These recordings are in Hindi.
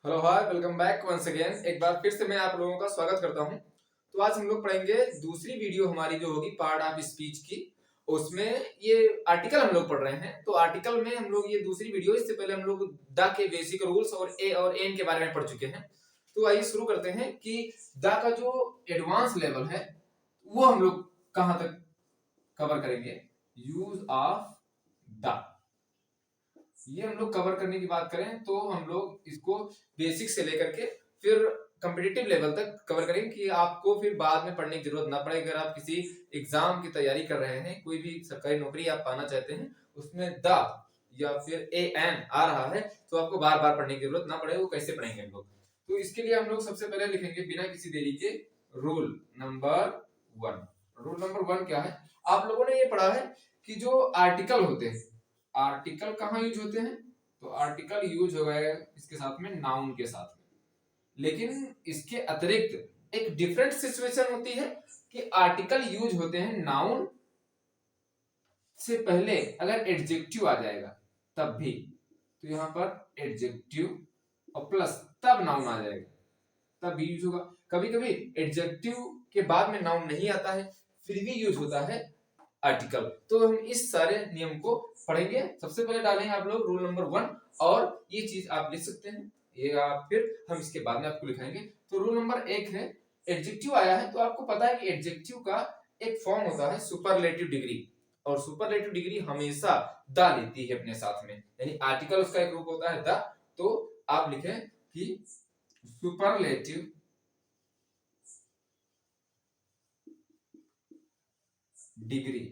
Hello hi, welcome back once again. एक बार फिर से मैं आप लोगों का स्वागत करता हूं। तो आज हम लोग पढ़ेंगे दूसरी वीडियो हमारी जो होगी पार्ट ऑफ स्पीच की। उसमें ये आर्टिकल हम लोग पढ़ रहे हैं। तो आर्टिकल में हम लोग ये दूसरी वीडियो, इससे पहले हम लोग द के बेसिक रूल्स और ए और एन के बारे में पढ़ चुके हैं। तो आइए शुरू करते हैं कि द का जो एडवांस लेवल है वो हम लोग कहां तक कवर करेंगे। यूज ऑफ द, ये हम लोग कवर करने की बात करें तो हम लोग इसको बेसिक से लेकर के फिर कॉम्पिटिटिव लेवल तक कवर करेंगे कि आपको फिर बाद में पढ़ने की जरूरत ना पड़े। अगर आप किसी एग्जाम की तैयारी कर रहे हैं, कोई भी सरकारी नौकरी आप पाना चाहते हैं, उसमें द या फिर ए एन आ रहा है तो आपको बार बार पढ़ने की जरूरत ना पड़े। वो कैसे पढ़ेंगे हम लोग, तो इसके लिए हम लोग सबसे पहले लिखेंगे बिना किसी देरी के rule number one. Rule number one क्या है? आप लोगों ने ये पढ़ा है कि जो आर्टिकल होते हैं, आर्टिकल कहाँ यूज होते हैं? तो आर्टिकल यूज हो गए इसके साथ में, नाउन के साथ में। लेकिन इसके अतिरिक्त एक डिफरेंट सिचुएशन होती है कि आर्टिकल यूज होते हैं नाउन से पहले अगर एडजेक्टिव आ जाएगा तब भी। तो यहां पर एडजेक्टिव और प्लस तब नाउन आ जाएगा तब भी यूज होगा। कभी कभी एडजेक्टिव के बाद में नाउन नहीं आता है फिर भी यूज होता है आर्टिकल। तो हम इस सारे नियम को पढ़ेंगे। सबसे पहले डालेंगे आप लोग रूल नंबर वन, और ये चीज आप लिख सकते हैं, ये आप फिर हम इसके बाद में आपको लिखाएंगे। तो रूल नंबर एक है, एडजेक्टिव आया है तो आपको पता है कि एडजेक्टिव का एक फॉर्म होता है सुपरलेटिव डिग्री, और सुपरलेटिव डिग्री हमेशा द लेती है अपने साथ में, यानी आर्टिकल उसका एक रूप होता है द। तो आप लिखें कि सुपरलेटिव डिग्री।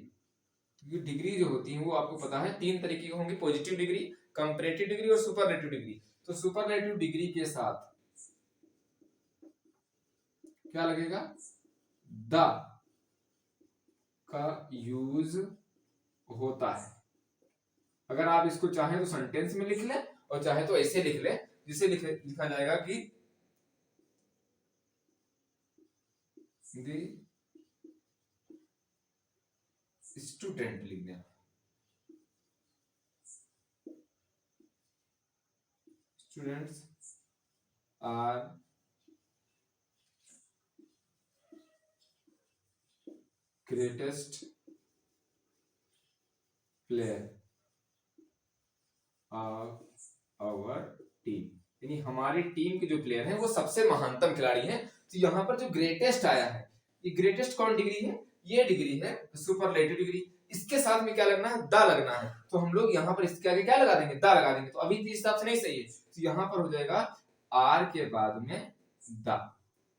डिग्री जो होती है वो आपको पता है तीन तरीके की होंगी, पॉजिटिव डिग्री, कंपैरेटिव डिग्री और सुपरलेटिव डिग्री। तो सुपरलेटिव डिग्री के साथ क्या लगेगा? द का यूज होता है। अगर आप इसको चाहें तो सेंटेंस में लिख लें और चाहे तो ऐसे लिख लें, जिसे लिखा जाएगा कि स्टूडेंट लिख दें। Students are greatest player of our team, यानी हमारी टीम के जो प्लेयर हैं वो सबसे महानतम खिलाड़ी हैं। तो यहाँ पर जो ग्रेटेस्ट आया है, ये ग्रेटेस्ट कौन डिग्री है? ये डिग्री है सुपरलेटिव डिग्री। इसके साथ में क्या लगना है? द लगना है। तो हम लोग यहाँ पर इसके आगे क्या लगा देंगे? द लगा देंगे। तो अभी इस हिसाब से नहीं सही है, तो यहाँ पर हो जाएगा आर के बाद में द।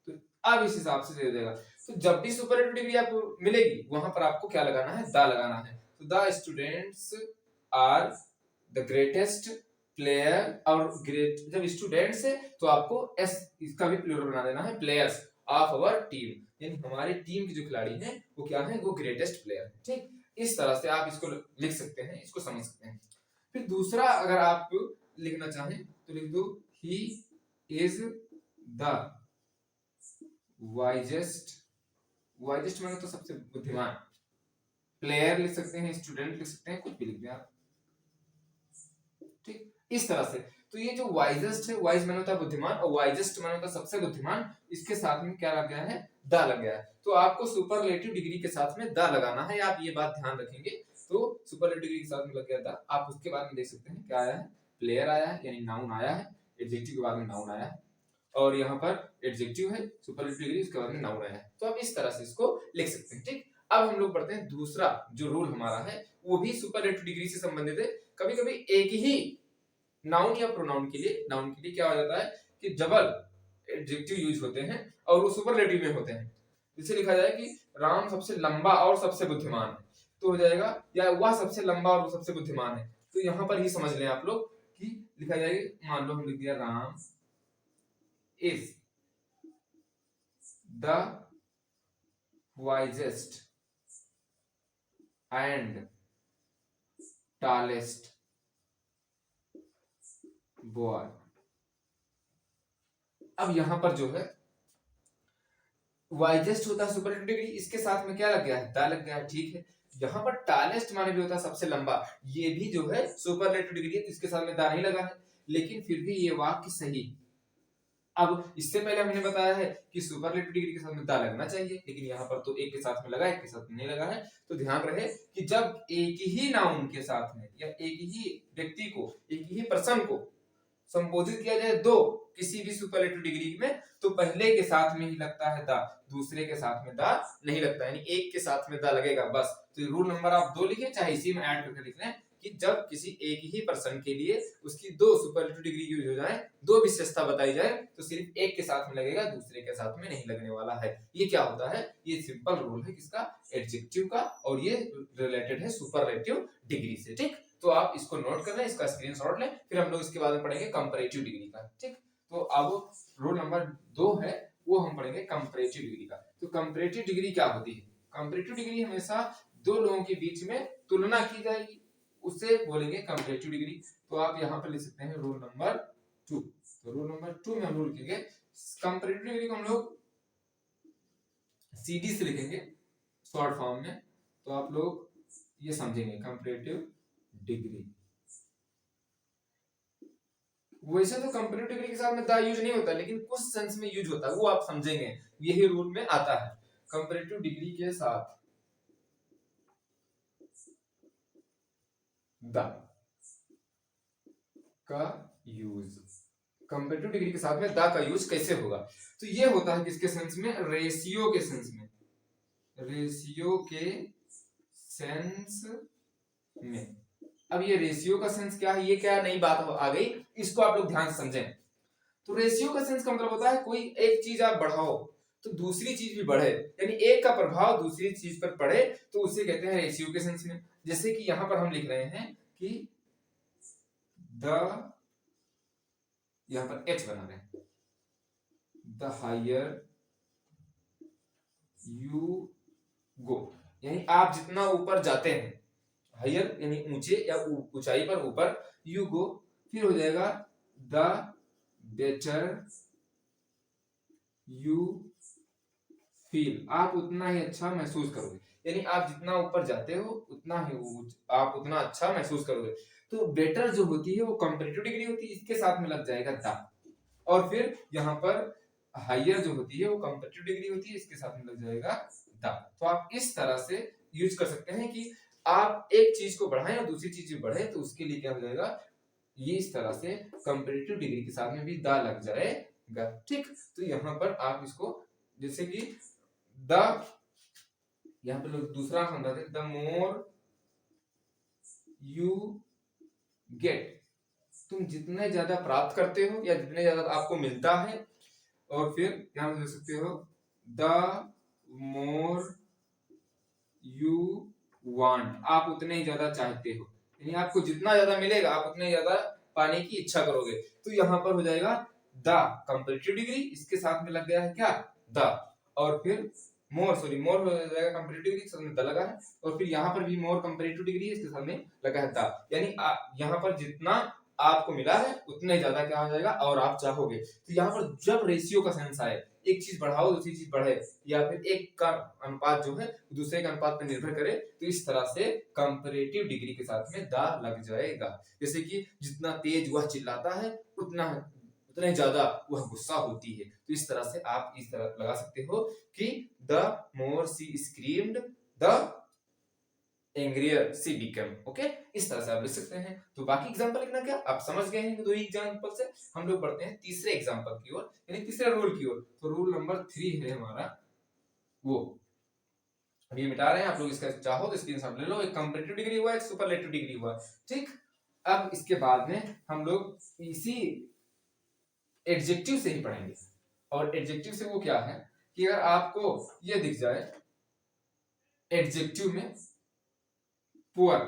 तो अब इस हिसाब से हो जाएगा। तो जब भी सुपरलेटिव डिग्री आपको मिलेगी वहां पर आपको क्या लगाना है? द लगाना है। तो the students are the greatest player, और ग्रेट जब स्टूडेंट्स है तो आपको एस इसका भी प्लूरल बना देना है, प्लेयर्स ऑफ अवर टीम, यानी हमारी टीम के जो खिलाड़ी हैं वो क्या है? वो ग्रेटेस्ट प्लेयर। ठीक, इस तरह से आप इसको लिख सकते हैं, इसको समझ सकते हैं। फिर दूसरा अगर आप लिखना चाहें तो लिख दो he is the wisest. Wisest माने तो सबसे बुद्धिमान। प्लेयर लिख सकते हैं, स्टूडेंट लिख सकते हैं, कुछ भी लिख दें आप। ठीक, इस तरह से। तो ये जो वाइजेस्ट है, वाइज माने होता है बुद्धिमान, और वाइजेस्ट माने होता है सबसे बुद्धिमान। इसके साथ में क्या लग गया है? द लग गया है। तो आपको सुपरलेटिव डिग्री के साथ में द लगाना है, आप ये बात ध्यान रखेंगे। तो सुपरलेटिव डिग्री के साथ में लग गया द। आप उसके बाद में देख सकते हैं क्या आया है? प्लेयर आया है, यानी नाउन आया है। एडजेक्टिव के बाद में नाउन आया है, और यहाँ पर एडजेक्टिव है, सुपरलेटिव डिग्री, उसके बाद में नाउन आया है। तो आप इस तरह से इसको लिख सकते हैं। ठीक, अब हम लोग पढ़ते हैं दूसरा जो रूल हमारा है, वो भी सुपरलेटिव डिग्री से संबंधित है। कभी कभी एक ही नाउन या प्रोनाउन के लिए, नाउन के लिए क्या हो जाता है कि डबल एडजेक्टिव यूज होते हैं और वो सुपरलेटिव में होते हैं। जैसे लिखा जाए कि राम सबसे लंबा और सबसे बुद्धिमान है, तो हो जाएगा या वह सबसे लंबा और वो सबसे बुद्धिमान है। तो यहां पर ही समझ लें आप लोग कि लिखा जाएगा, मान लो हम लिख दिया Ram is the wisest and tallest boy. अब यहां पर जो है वाइजेस्ट होता है सुपरलेटिव डिग्री, इसके साथ में क्या लग गया है? द लग गया है। ठीक है, यहाँ पर टालेस्ट माने भी होता है सबसे लंबा, ये भी जो है सुपरलेटिव डिग्री है, तो इसके साथ में द नहीं लगा है। लेकिन फिर भी ये वाक्य सही अब इससे पहले हमने बताया है कि सुपरलेटिव डिग्री के साथ में दा लगना चाहिए, लेकिन यहाँ पर तो एक के साथ में लगा, एक के साथ में नहीं लगा है। तो ध्यान रहे कि जब एक ही नाउन के साथ में या एक ही व्यक्ति को, एक ही पर्सन को संबोधित किया जाए दो किसी भी सुपरलेटिव डिग्री में, तो पहले के साथ में ही लगता है दा, दूसरे के साथ में दा नहीं लगता, यानी एक के साथ में दा लगेगा बस। तो रूल नंबर आप 2 लिखे, चाहे इसी में ऐड करके लिख लें कि जब किसी एक ही पर्सन के लिए उसकी दो सुपरलेटिव डिग्री यूज हो जाए, दो विशेषता बताई जाए, तो सिर्फ एक के साथ में लगेगा, दूसरे के साथ में नहीं लगने वाला है। ये क्या होता है? ये सिंपल रूल है किसका? एडजेक्टिव का, और ये रिलेटेड है सुपरलेटिव डिग्री से। ठीक, तो आप इसको नोट कर लें, इसका स्क्रीनशॉट लें, फिर हम लोग इसके बाद में पढ़ेंगे कंपैरेटिव डिग्री का। ठीक, तो अब रूल नंबर 2 है, वो हम पढ़ेंगे कंपैरेटिव डिग्री का। तो कंपैरेटिव डिग्री क्या होती है? कंपैरेटिव डिग्री हमेशा दो लोगों के बीच में तुलना की जाएगी, उसे बोलेंगे कंपैरेटिव डिग्री। तो आप यहाँ पर लिख सकते हैं रूल नंबर 2। तो रूल नंबर 2 में हम लोग लिखेंगे कंपैरेटिव डिग्री को हम लोग सीडी से लिखेंगे शॉर्ट फॉर्म में, तो आप लोग ये समझेंगे कंपैरेटिव डिग्री। वैसे तो कंपैरेटिव डिग्री के साथ में द यूज नहीं होता, लेकिन कुछ सेंस में यूज होता है, वो आप समझेंगे, यही रूल में आता है। कंपैरेटिव डिग्री के साथ द का यूज, कंपैरेटिव डिग्री के साथ में द का यूज कैसे होगा? तो ये होता है किसके सेंस में? रेशियो के सेंस में। रेशियो के सेंस में। अब ये रेशियो का सेंस क्या है, ये क्या नई बात आ गई, इसको आप लोग ध्यान से समझें। तो रेशियो का सेंस का मतलब होता है कोई एक चीज आप बढ़ाओ तो दूसरी चीज भी बढ़े, यानी एक का प्रभाव दूसरी चीज पर पड़े, तो उसे कहते हैं रेशियो के सेंस में। जैसे कि यहां पर हम लिख रहे हैं कि द, यहां पर एच बना रहे हैं, द हायर यू गो, यानी आप जितना ऊपर जाते हैं, हायर यानी ऊंचे या ऊंचाई पर ऊपर, यू गो, फिर हो जाएगा द बेटर यू फील, आप उतना ही अच्छा महसूस करोगे, यानी आप जितना ऊपर जाते हो उतना ही आप उतना अच्छा महसूस करोगे। तो बेटर जो होती है वो कंपैरेटिव डिग्री होती है, इसके साथ में लग जाएगा द, और फिर यहाँ पर हायर जो होती है वो कंपैरेटिव डिग्री होती है, इसके साथ में लग जाएगा द। तो आप इस तरह से यूज कर सकते हैं कि आप एक चीज को बढ़ाएं और दूसरी चीज भी बढ़े, तो उसके लिए क्या हो जाएगा, ये इस तरह से कंपैरेटिव डिग्री के साथ में भी द लग जाएगा। ठीक, तो यहाँ पर आप इसको जैसे कि द, यहाँ पे लोग दूसरा समझाते हैं, द मोर यू गेट, तुम जितने ज्यादा प्राप्त करते हो या जितने ज्यादा आपको मिलता है, और फिर यहाँ पे देख सकते हो द मोर यू वांट, आप उतने ही ज्यादा चाहते हो, यानी आपको जितना ज्यादा मिलेगा आप उतने ज्यादा पाने की इच्छा करोगे। तो यहाँ पर हो जाएगा द कंपैरेटिव डिग्री, इसके साथ में लग गया है क्या, द, और फिर मोर, सॉरी मोर हो जाएगा कंपैरेटिव डिग्री, साथ में द लगा है, और फिर यहाँ पर भी मोर कंपैरेटिव डिग्री है, इसके साथ में लगा है द, यानी यहाँ पर जितना आपको मिला है उतना ही ज्यादा क्या हो जाएगा और आप चाहोगे। तो यहाँ पर जब रेशियो का सेंस आए, एक चीज बढ़ाओ दूसरी चीज बढ़े, या फिर एक का अनुपात जो है दूसरे के अनुपात पर निर्भर करे, तो इस तरह से कंपैरेटिव डिग्री के साथ में द लग जाएगा। जैसे कि जितना तेज वह चिल्लाता है उतना ही ज्यादा वह गुस्सा होती है, तो इस तरह से आप इस तरह लगा सकते हो कि the more she screamed the angrier she become. Okay, इस तरह से आप लिख सकते हैं। तो बाकी एग्जांपल लिखना क्या, आप समझ गए हैं। दो ही एग्जांपल से हम लोग बढ़ते हैं तीसरे एग्जांपल की ओर, यानी तीसरे रूल की ओर। तो रूल नंबर 3 है हमारा, वो अभी मिटा रहे हैं, आप लोग इसका चाहो तो स्क्रीनशॉट ले लो। एक कंपैरेटिव डिग्री हुआ, एक सुपरलेटिव डिग्री हुआ। ठीक, अब इसके बाद में हम लोग इसी एडजेक्टिव से ही पढ़ेंगे, और एडजेक्टिव से वो क्या है कि अगर आपको ये दिख जाए एडजेक्टिव में पुअर,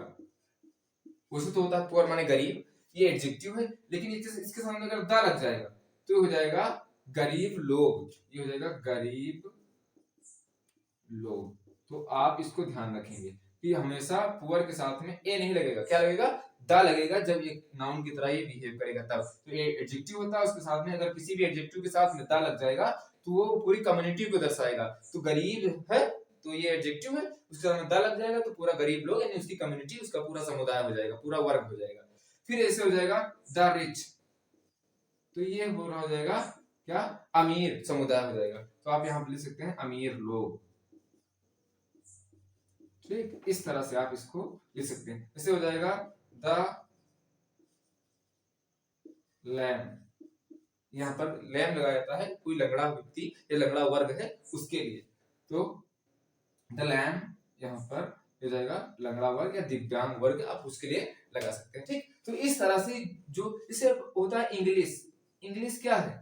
वैसे तो होता है पुअर माने गरीब, ये एडजेक्टिव है, लेकिन इसके सामने अगर द लग जाएगा तो हो जाएगा गरीब लोग, ये हो जाएगा गरीब लोग। तो आप इसको ध्यान रखेंगे कि हमेशा पुअर के साथ में ए नहीं लगेगा, क्या लगेगा, द लगेगा। जब ये नाउन की तरह ये बिहेव करेगा तब। तो ये एडजेक्टिव होता है, उसके साथ में अगर किसी भी एडजेक्टिव के साथ में द लग जाएगा तो वो पूरी कम्युनिटी को दर्शाएगा। तो गरीब है तो ये एडजेक्टिव है, उसके साथ में द लग जाएगा तो पूरा गरीब लोग, यानी उसकी कम्युनिटी, उसका पूरा समुदाय हो जाएगा, पूरा वर्ग हो जाएगा। फिर ऐसे हो जाएगा द रिच, तो ये हो रहा हो जाएगा क्या, अमीर समुदाय हो जाएगा। तो आप यहाँ पे लिख सकते हैं अमीर लोग। ठीक, इस तरह से आप इसको लिख सकते हैं। इससे हो जाएगा द लैम, यहाँ पर लैम लगाया जाता है कोई लंगड़ा व्यक्ति या लंगड़ा वर्ग है उसके लिए। तो द लैम यहाँ पर हो जाएगा लंगड़ा वर्ग या दिव्यांग वर्ग, आप उसके लिए लगा सकते हैं। ठीक, तो इस तरह से जो इसे होता है इंग्लिश। इंग्लिश क्या है,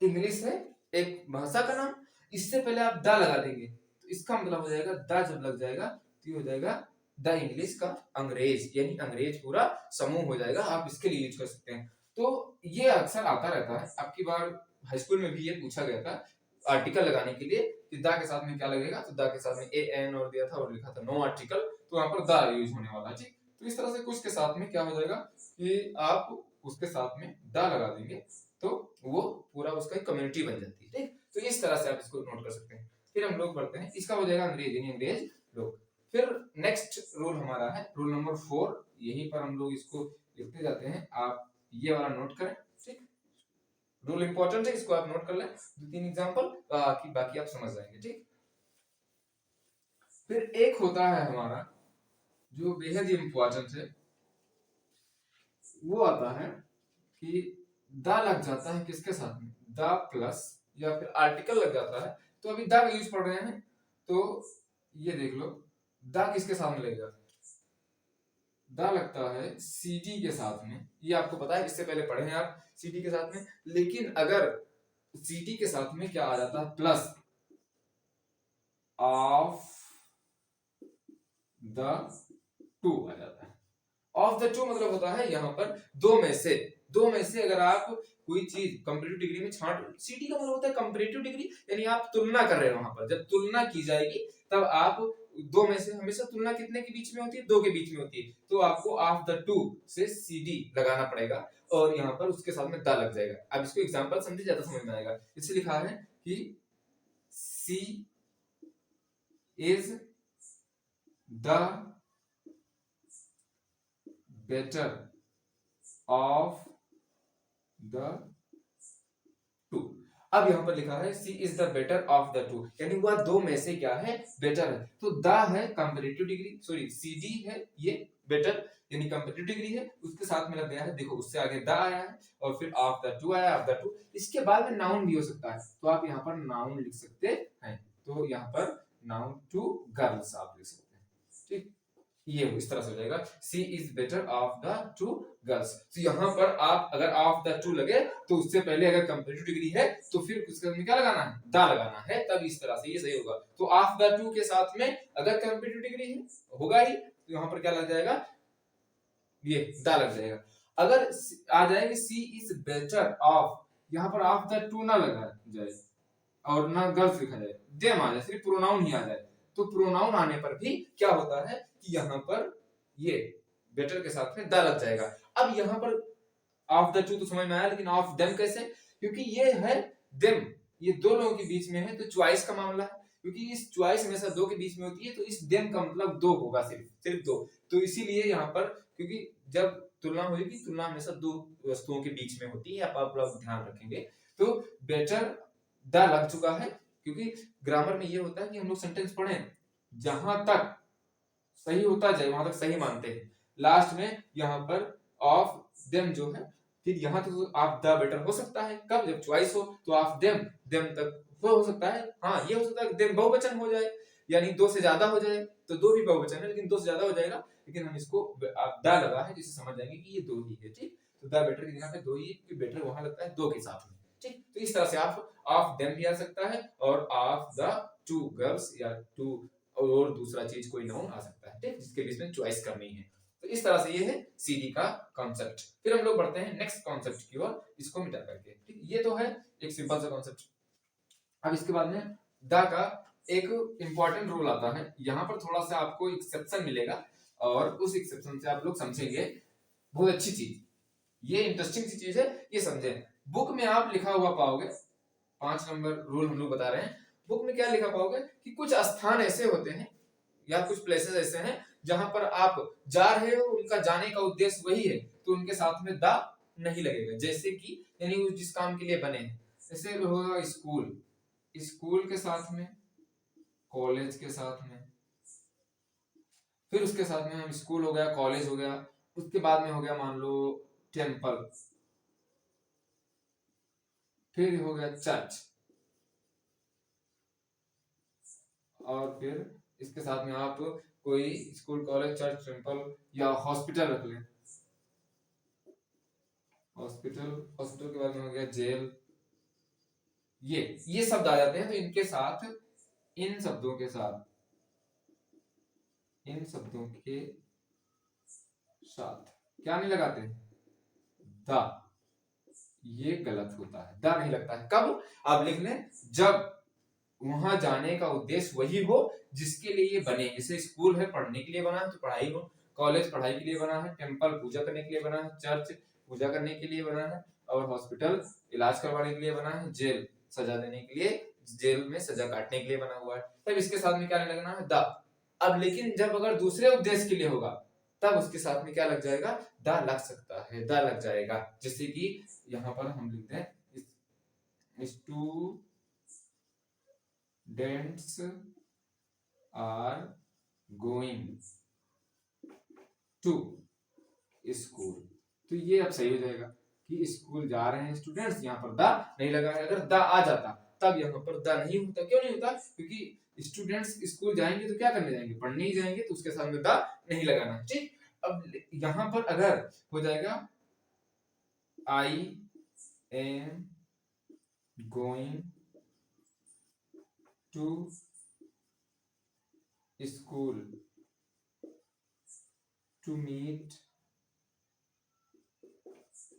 इंग्लिश है एक भाषा का नाम। इससे पहले आप द लगा देंगे तो इसका मतलब हो जाएगा, द जब लग जाएगा तो ये हो जाएगा द इंग्लिश का अंग्रेज, यानी अंग्रेज पूरा समूह हो जाएगा। आप इसके लिए यूज कर सकते हैं। तो ये अक्सर आता रहता है, आपकी बार हाई स्कूल में भी ये पूछा गया था आर्टिकल लगाने के लिए कि द के साथ में क्या लगेगा, तो द के साथ में ए एन और दिया था और लिखा था नो आर्टिकल, तो वहां पर द यूज होने वाला है। ठीक, तो इस तरह से कुछ के साथ में क्या हो जाएगा कि आप उसके साथ में द लगा देंगे तो वो पूरा उसका एक कम्युनिटी बन जाती है। ठीक, तो इस तरह से आप इसको नोट कर सकते हैं। फिर हम लोग पढ़ते हैं, इसका हो जाएगा अंग्रेज यानी अंग्रेज लोग। फिर नेक्स्ट रूल हमारा है रूल नंबर 4, यहीं पर हम लोग इसको लिखते जाते हैं, आप ये वाला नोट करें। ठीक, रूल इंपॉर्टेंट है, इसको आप नोट कर लें, 2-3 एग्जांपल बाकी आप समझ जाएंगे। ठीक, फिर एक होता है हमारा जो बेहद ही इंपॉर्टेंट है, वो आता है कि द लग जाता है किसके साथ में, द प्लस या फिर आर्टिकल लग जाता है। तो अभी द का यूज पढ़ रहे हैं, तो ये देख लो द किसके साथ में लगेगा, द लगता है सीडी के साथ में। ये आपको पता है, इससे पहले पढ़े हैं आप सीडी के साथ में। लेकिन अगर सीडी के साथ में क्या आ जाता है, प्लस ऑफ द टू आ जाता है। ऑफ द टू मतलब होता है यहाँ पर दो में से, दो में से अगर आप कोई चीज कंपैरेटिव डिग्री में छांट, सीटी का मतलब होता है कंपैरेटिव डिग्री, यानी आप तुलना कर रहे हो। वहां पर जब तुलना की जाएगी तब आप दो में से, हमेशा तुलना कितने के बीच में होती है, दो के बीच में होती है, तो आपको ऑफ द टू से सीडी लगाना पड़ेगा और यहाँ पर उसके साथ में द लग जाएगा। अब इसको एग्जांपल समझे, ज्यादा समझ में आएगा। इससे लिखा है कि she is the better of the two। अब यहां पर लिखा है she is the better of the two, यानी वह दो में से क्या है, बेटर है। तो द है कंपैरेटिव डिग्री, सॉरी सीडी है ये बेटर यानी कंपैरेटिव डिग्री है, उसके साथ में लग गया है, देखो उससे आगे द आया है और फिर ऑफ द टू आया, ऑफ द टू। इसके बाद में नाउन भी हो सकता है, तो आप यहाँ पर नाउन लिख सकते हैं। तो यहाँ पर नाउन टू गर्ल्स आप लिख सकते हैं। ठीक, ये इस तरह से हो जाएगा, she is better of the two girls. तो यहाँ पर आप अगर ऑफ द टू लगे तो उससे पहले अगर कंपैरेटिव डिग्री है तो फिर उसके में क्या लगाना है, द लगाना है, तब इस तरह से ये सही होगा। तो ऑफ द टू के साथ में अगर कंपैरेटिव डिग्री है होगा ही, तो यहाँ पर क्या लग जाएगा, ये द लग जाएगा। अगर आ जाएंगे सी इज बेटर ऑफ, यहाँ पर ऑफ द टू ना लगा जाए और ना गर्ल्स लिखा जाए, देम आ जाए, सिर्फ प्रोनाउन ही आ जाए, तो प्रोनाउन आने पर भी क्या होता है कि यहाँ पर ये बेटर के साथ में द लग जाएगा। अब यहाँ पर ऑफ द टू तो समझ में आया, लेकिन ऑफ देम कैसे, क्योंकि ये है देम, ये दो लोगों के बीच में है, तो चॉइस का मामला है, क्योंकि इस चॉइस हमेशा दो के बीच में होती है, तो इस देम का मतलब दो होगा, सिर्फ दो। तो इसीलिए यहाँ पर, क्योंकि जब तुलना होगी, तुलना हमेशा दो वस्तुओं के बीच में होती है, आप लोग ध्यान रखेंगे। तो बेटर द लग चुका है, क्योंकि ग्रामर में ये होता है कि हम लोग सेंटेंस पढ़ें जहां तक सही होता जाए वहां तक सही मानते हैं, लास्ट में यहाँ पर ऑफ देम जो है, फिर यहाँ तो ऑफ द बेटर हो सकता है, कब, जब चॉइस हो, तो ऑफ देम, देम तक वो हो सकता है। हाँ, ये हो सकता है देम बहुवचन हो जाए, यानी दो से ज्यादा हो जाए, तो दो भी बहुवचन है लेकिन दो से ज्यादा हो जाएगा, लेकिन हम इसको द लगा है जिससे समझ जाएंगे कि ये दो ही है। ठीक, तो द बेटर की जगह पे दो ही, कि बेटर वहां लगता है दो के साथ में। ठीक, तो इस तरह से आप ऑफ देम भी आ सकता है और ऑफ द टू गर्ल्स या टू और दूसरा चीज कोई नाउन आ सकता है, ठीक, जिसके बीच में चॉइस करनी है। तो इस तरह से ये है सीडी का कॉन्सेप्ट। फिर हम लोग बढ़ते हैं नेक्स्ट कॉन्सेप्ट की ओर, इसको मिटा करके। ठीक, ये तो है एक सिंपल सा कॉन्सेप्ट। अब इसके बाद में द का एक इंपॉर्टेंट रूल आता है, यहाँ पर थोड़ा सा आपको एक्सेप्शन मिलेगा और उस एक्सेप्शन से आप लोग समझेंगे बहुत अच्छी चीज, ये इंटरेस्टिंग सी चीज है, ये समझे। बुक में आप लिखा हुआ पाओगे, 5 नंबर रूल हम लोग बता रहे हैं, बुक में क्या लिखा पाओगे कि कुछ स्थान ऐसे होते हैं या कुछ प्लेसेस ऐसे हैं जहां पर आप जा रहे हो, उनका जाने का उद्देश्य वही है, तो उनके साथ में द नहीं लगेगा। जैसे कि यानी वो जिस काम के लिए बने हैं, जैसे होगा स्कूल, स्कूल के साथ में कॉलेज के साथ में, फिर उसके साथ में हम स्कूल हो गया, कॉलेज हो गया, उसके बाद में हो गया मान लो टेम्पल, फिर हो गया चर्च, और फिर इसके साथ में आप कोई स्कूल, कॉलेज, चर्च, टेम्पल या हॉस्पिटल रख लें, हॉस्पिटल, हॉस्पिटल के बाद में हो गया जेल। ये शब्द आ जाते हैं, तो इनके साथ, इन शब्दों के साथ, इन शब्दों के साथ क्या नहीं लगाते, द। ये गलत होता है, द नहीं लगता है। कब आप लिख लें, जब वहां जाने का उद्देश्य वही हो जिसके लिए ये बने। जैसे स्कूल है पढ़ने के लिए बना है तो पढ़ाई हो, कॉलेज पढ़ाई के लिए बना है, टेम्पल पूजा करने के लिए बना है, चर्च पूजा करने के लिए बना है, और हॉस्पिटल इलाज करवाने के लिए बना है, जेल सजा देने के लिए, जेल में सजा काटने के लिए बना हुआ है। तब इसके साथ में क्या नहीं लगना है, द। अब लेकिन जब अगर दूसरे उद्देश्य के लिए होगा तब उसके साथ में क्या लग जाएगा, द लग सकता है, द लग जाएगा। जैसे कि यहाँ पर हम लिखते हैं students are going to school, तो ये अब सही हो जाएगा कि स्कूल जा रहे हैं स्टूडेंट्स, यहाँ पर द नहीं लगा है। अगर द आ जाता तब यहाँ पर द नहीं होता। क्यों नहीं होता, क्योंकि स्टूडेंट्स स्कूल जाएंगे तो क्या करने जाएंगे, पढ़ने ही जाएंगे, तो उसके सामने द नहीं लगाना है। ठीक, अब यहाँ पर अगर हो जाएगा I am going to school to meet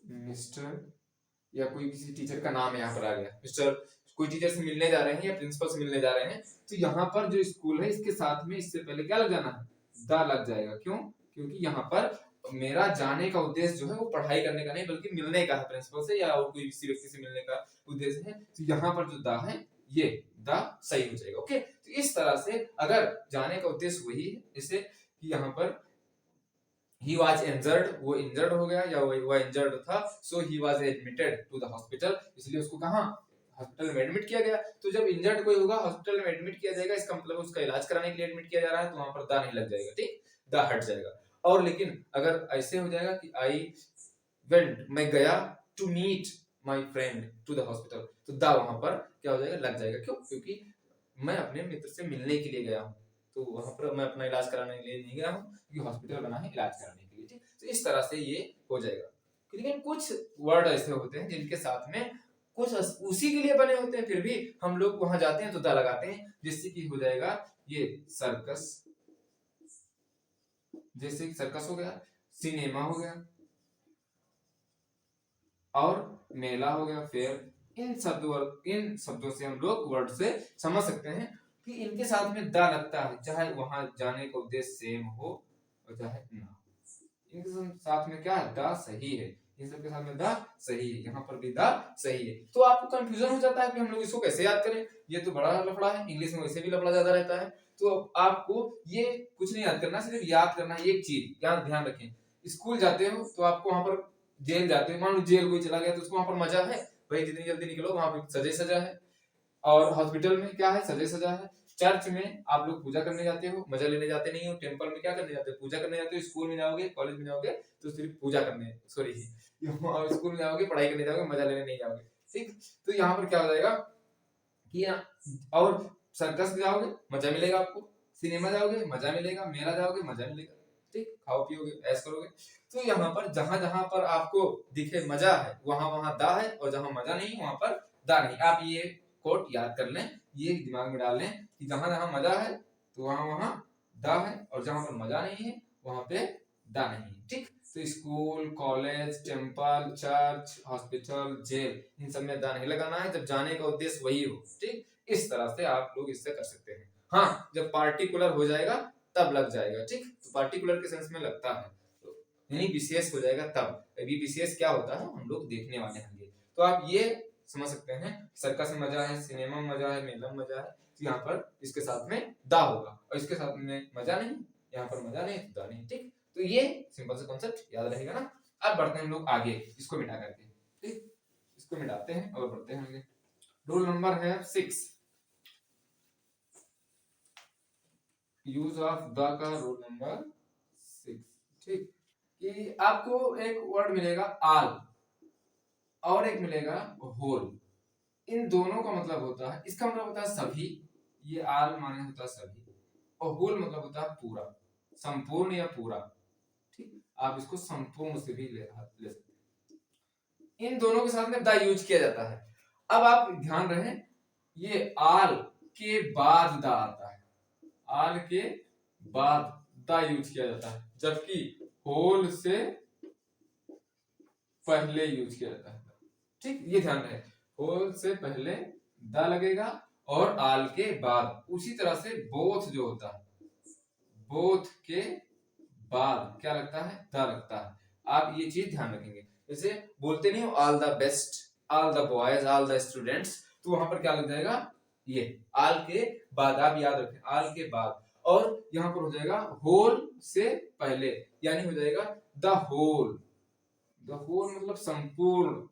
mister, या कोई किसी टीचर का नाम यहाँ पर आ गया, मिस्टर, कोई टीचर से मिलने जा रहे हैं या प्रिंसिपल से मिलने जा रहे हैं, तो यहाँ पर जो स्कूल है इसके साथ में इससे पहले क्या लग जाना है, द लग जाएगा। क्यों, क्योंकि यहाँ पर मेरा जाने का उद्देश्य जो है वो पढ़ाई करने का नहीं बल्कि मिलने का है, प्रिंसिपल से या और कोई किसी व्यक्ति से मिलने का उद्देश्य है। तो यहाँ पर जो द है ये द सही हो जाएगा। ओके, तो इस तरह से अगर जाने का उद्देश्य वही है, जैसे कि यहाँ पर he was injured, वो इंजर्ड हो गया या वह इंजर्ड था, so he was admitted to the hospital, इसलिए उसको कहाँ, हॉस्पिटल में एडमिट किया गया। तो जब इंजर्ड कोई होगा हॉस्पिटल में एडमिट किया जाएगा, इसका मतलब उसका इलाज कराने के लिए एडमिट किया जा रहा है, तो वहां पर द नहीं लग जाएगा। ठीक, द हट जाएगा। और लेकिन अगर ऐसे हो जाएगा कि आई वेंट, मैं गया, to meet my friend to the hospital, तो द वहां पर क्या हो जाएगा, लग जाएगा। क्यों, क्योंकि मैं अपने मित्र से मिलने के लिए गया हूँ, तो वहां पर मैं अपना इलाज कराने के लिए नहीं गया हूँ, क्योंकि हॉस्पिटल बना है इलाज कराने के लिए। ठीक, तो इस तरह से ये हो जाएगा। लेकिन कुछ वर्ड ऐसे होते हैं जिनके साथ में कुछ उसी के लिए बने होते हैं, फिर भी हम लोग वहां जाते हैं तो द लगाते हैं। जैसे कि हो जाएगा ये सर्कस, जैसे कि सर्कस हो गया, सिनेमा हो गया, और मेला हो गया, फेयर। इन शब्दों से हम लोग वर्ड से समझ सकते हैं कि इनके साथ में द लगता है, चाहे वहां जाने का उद्देश्य सेम हो और चाहे ना। इनके साथ में क्या है, द सही है, इन सब के साथ में द सही है, यहाँ पर भी द सही है। तो आपको कंफ्यूजन हो जाता है कि हम लोग इसको कैसे याद करें, ये तो बड़ा लफड़ा है, इंग्लिश में वैसे भी लफड़ा ज्यादा रहता है। तो आपको ये कुछ नहीं याद करना, सिर्फ याद करना है एक चीज, क्या ध्यान रखें, स्कूल जाते हो तो आपको वहां पर, जेल जाते हो, मान लो जेल कोई चला गया तो उसको वहां पर मजा है, भाई जितनी जल्दी निकलो, वहां पर सजे सजा है। और हॉस्पिटल में क्या है, सजे सजा है। चर्च में आप लोग पूजा करने जाते हो, मजा लेने जाते नहीं हो। टेम्पल में क्या करने जाते हो, पूजा करने जाते हो। स्कूल में जाओगे, कॉलेज में जाओगे तो सिर्फ पूजा करने, सॉरी स्कूल में जाओगे, पढ़ाई करने जाओगे, मजा लेने नहीं जाओगे। ठीक, तो यहाँ पर क्या हो जाएगा कि, और सर्कस जाओगे मजा मिलेगा आपको, सिनेमा जाओगे मजा मिलेगा, मेला जाओगे मजा मिलेगा। ठीक, खाओ पियोगे, ऐश करोगे। तो यहाँ पर जहां जहां पर आपको दिखे मजा है वहां वहां दा है, और जहां मजा नहीं वहां पर दा नहीं। आप ये कोट याद कर लें, ये दिमाग में डाल लें कि जहां जहां मजा है तो वहां वहां दा है, और जहां पर मजा नहीं है वहां पे दा नहीं है। ठीक, तो school, college, temple, church, hospital, jail, इन सब में दा नहीं लगाना है जब जाने का उद्देश्य वही हो। ठीक, इस तरह से आप लोग इससे कर सकते हैं। हाँ, जब पार्टिकुलर हो जाएगा तब लग जाएगा। ठीक, तो पार्टिकुलर के सेंस में लगता है, तो यानी विशेष हो जाएगा तब। अभी विशेष क्या होता है हम लोग देखने वाले होंगे। तो आप ये समझ सकते हैं, सर्कस में मजा है, सिनेमा में मजा है, मेला में मजा है, तो यहाँ पर इसके साथ में दा होगा, और इसके साथ में मजा नहीं, यहाँ पर मजा नहीं तो दा नहीं। ठीक, तो ये सिंपल सा कॉन्सेप्ट याद रहेगा ना। अब बढ़ते हैं हम लोग आगे, इसको मिटा करके, ठीक, इसको मिटाते हैं और बढ़ते हैं आगे। रूल नंबर है 6, यूज ऑफ द का रूल नंबर 6, ठीक, कि आपको एक वर्ड मिलेगा आल और एक मिलेगा होल। इन दोनों का मतलब होता है, इसका मतलब होता है सभी, ये आल माने होता है सभी, और होल मतलब होता है पूरा, संपूर्ण या पूरा, ठीक, आप इसको संपूर्ण से भी ले सकते हैं। इन दोनों के साथ में द यूज किया जाता है। अब आप ध्यान रहे, ये आल के बाद द आता है, आल के बाद द यूज किया जाता है, जबकि होल से पहले यूज किया जाता है, ठीक, ये ध्यान रहे, होल से पहले द लगेगा और आल के बाद। उसी तरह से बोथ जो होता है, बोथ के बाद क्या लगता है, द लगता है। आप ये चीज ध्यान रखेंगे, जैसे बोलते नहीं हो all the best, all the boys, all the students, तो वहां पर क्या लग जाएगा, ये आल के बाद, आप याद रखें आल के बाद, और यहां पर हो जाएगा होल से पहले, यानी हो जाएगा द होल, द होल मतलब संपूर्ण,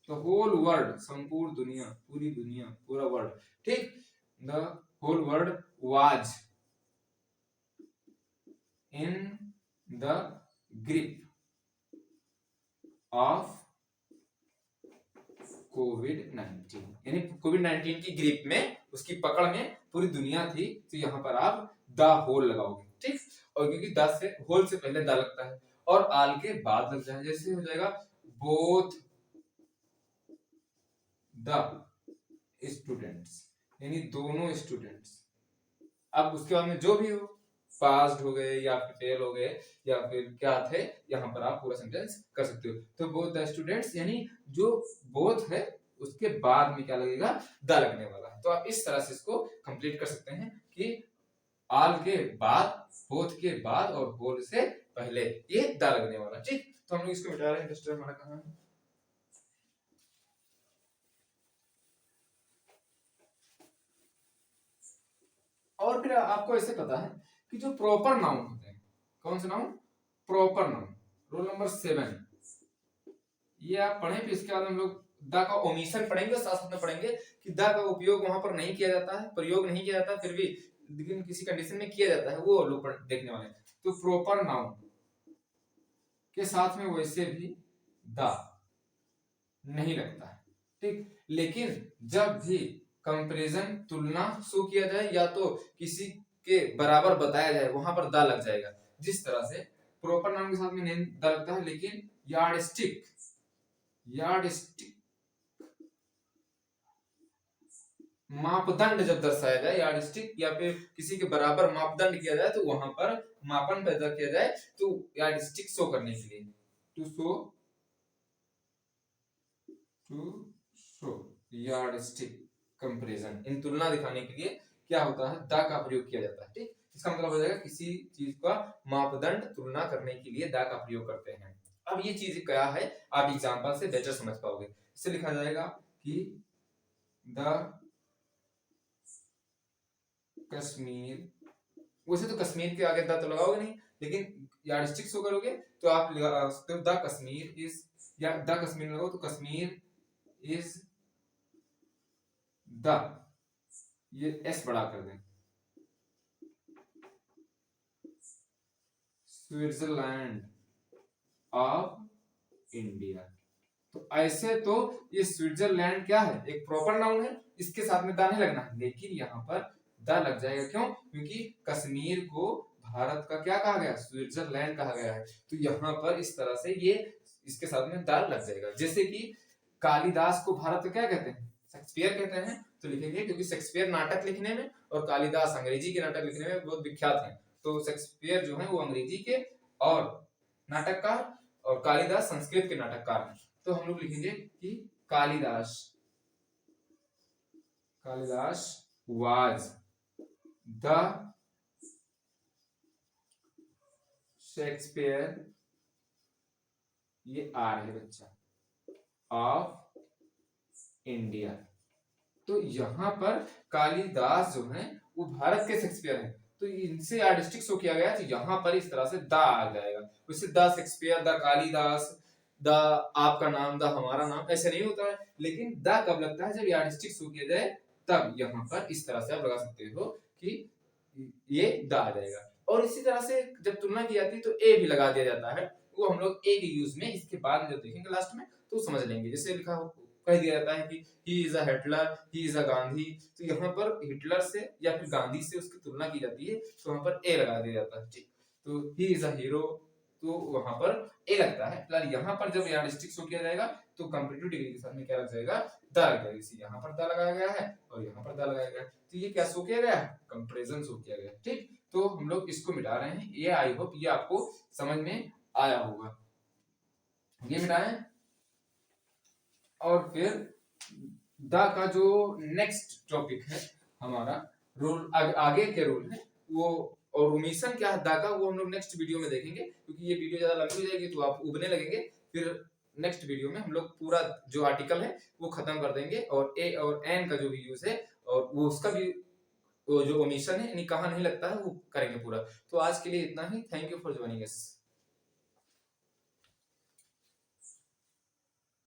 द होल वर्ल्ड, संपूर्ण दुनिया, पूरी दुनिया, पूरा वर्ल्ड, ठीक, the whole world was in the grip of कोविड-19, यानी कोविड-19 की ग्रिप में, उसकी पकड़ में पूरी दुनिया थी, तो यहां पर आप द होल लगाओगे, ठीक, और क्योंकि द से, होल से पहले द लगता है और आल के बाद लग जाए, जैसे हो जाएगा बोथ द स्टूडेंट्स, यानी दोनों स्टूडेंट्स। अब उसके बाद में जो भी हो, पास्ड हो गए या फिर फेल हो गए या फिर क्या थे, यहाँ पर आप पूरा सेंटेंस कर सकते हो। तो बोथ द स्टूडेंट्स, यानी जो बोथ है उसके बाद में क्या लगेगा, द लगने वाला है। तो आप इस तरह से इसको कंप्लीट कर सकते हैं कि आल के बाद, बोथ के बाद और होल से पहले ये द लगने वाला, ठीक। तो हम लोग इसको मिटा रहे हैं, डस्टर हमारा कहाँ है, और फिर आपको ऐसे पता है कि जो प्रॉपर नाउन होते हैं, कौन से noun, proper noun, rule number 7, ये आप पढ़ें, फिर इसके बाद हम लोग द का ओमिशन पढ़ेंगे, साथ साथ में पढ़ेंगे कि द का उपयोग वहां पर नहीं किया जाता है, प्रयोग नहीं किया जाता, फिर भी लेकिन किसी कंडीशन में किया जाता है, वो लोग देखने वाले। तो प्रॉपर नाउन के साथ में वैसे भी द नहीं लगता है, ठीक, लेकिन जब भी कंपैरिजन, तुलना शो किया जाए या तो किसी के बराबर बताया जाए, वहां पर द लग जाएगा। जिस तरह से प्रॉपर नाउन के साथ में नहीं द लगता है, लेकिन यार्ड स्टिक, यार्ड स्टिक मापदंड जब दर्शाया जाए, यार्ड स्टिक या फिर किसी के बराबर मापदंड किया जाए, तो वहां पर मापन पैदा किया जाए, तो यार्ड स्टिक शो करने के लिए, to show, to show yardstick comparison, इन तुलना दिखाने के लिए क्या होता है, द का प्रयोग किया जाता है, ठीक। इसका मतलब हो जाएगा किसी चीज का मापदंड तुलना करने के लिए द का प्रयोग करते हैं। अब ये चीज क्या है, आप एग्जांपल से बेटर समझ पाओगे। इससे लिखा जाएगा कि द कश्मीर, वैसे तो कश्मीर के आगे द तो लगाओगे नहीं, लेकिन यार्डस्टिक शो करोगे तो आप लगा सकते हो द कश्मीर इज, या द कश्मीर लगाओ तो कश्मीर इज द, ये एस बड़ा कर दें, स्विट्जरलैंड ऑफ इंडिया। तो ऐसे तो ये स्विट्जरलैंड क्या है, एक प्रॉपर नाउन है, इसके साथ में द नहीं लगना है, लेकिन यहाँ पर द लग जाएगा, क्यों, क्योंकि कश्मीर को भारत का क्या कहा गया, स्विट्जरलैंड कहा गया है, तो यहाँ पर इस तरह से ये इसके साथ में द लग जाएगा। जैसे कि कालिदास को भारत का क्या कहते हैं, शेक्सपियर कहते हैं, तो लिखेंगे क्योंकि शेक्सपियर नाटक लिखने में और कालिदास अंग्रेजी के नाटक लिखने में बहुत विख्यात हैं, तो शेक्सपियर जो है वो अंग्रेजी के और नाटककार, और कालिदास संस्कृत के नाटककार हैं। तो हम लोग लिखेंगे कि Kalidas, Kalidas was the Shakespeare, ये आर है बच्चा, ऑफ इंडिया। तो यहां पर कालिदास जो है वो भारत के शेक्सपियर हैं, तो इनसे यार्डस्टिक शो किया गया, तो यहाँ पर इस तरह से द आ जाएगा। वैसे the Shakespeare, the Kalidas, the आपका नाम, द हमारा नाम, ऐसे नहीं होता है, लेकिन द कब लगता है, जब यार्डस्टिक शो किया जाए तब यहाँ पर इस तरह से आप लगा सकते हो कि ये द आ जाएगा। और इसी तरह से जब तुलना की जाती है तो ए भी लगा दिया जाता है, वो हम लोग ए के यूज में इसके बाद जब देखेंगे लास्ट में तो समझ लेंगे। जैसे लिखा हो, कह दिया जाता है कि he is a Hitler, he is a Gandhi, तो यहाँ पर हिटलर से या फिर गांधी से उसकी तुलना की जाती है तो वहां पर ए लगा दिया जाता है। ठीक, तो ही इज अ हीरो, तो वहां पर ए लगता है। फिलहाल यहाँ पर जब यार्डस्टिक शो किया जाएगा तो कंपैरेटिव डिग्री के साथ में क्या लग जाएगा, द लग जाएगा। इसी यहाँ पर द लगाया गया है और यहाँ पर द लगाया गया है, तो ये क्या शो किया गया है, कंपैरिजन शो किया गया है। ठीक, तो हम लोग इसको मिटा रहे हैं। ये आई होप ये आपको समझ में आया होगा। ये मिटाएं और फिर द का जो नेक्स्ट टॉपिक है हमारा रूल, आगे के रूल है वो, और ओमिशन क्या है द का, वो हम लोग नेक्स्ट वीडियो में देखेंगे, क्योंकि ये वीडियो ज्यादा लंबी हो जाएगी तो आप उबने लगेंगे। फिर नेक्स्ट वीडियो में हम लोग पूरा जो आर्टिकल है वो खत्म कर देंगे, और ए और एन का जो भी यूज है और वो उसका भी वो जो ओमिशन है यानी कहाँ नहीं लगता है वो करेंगे पूरा। तो आज के लिए इतना ही। Thank you for joining us.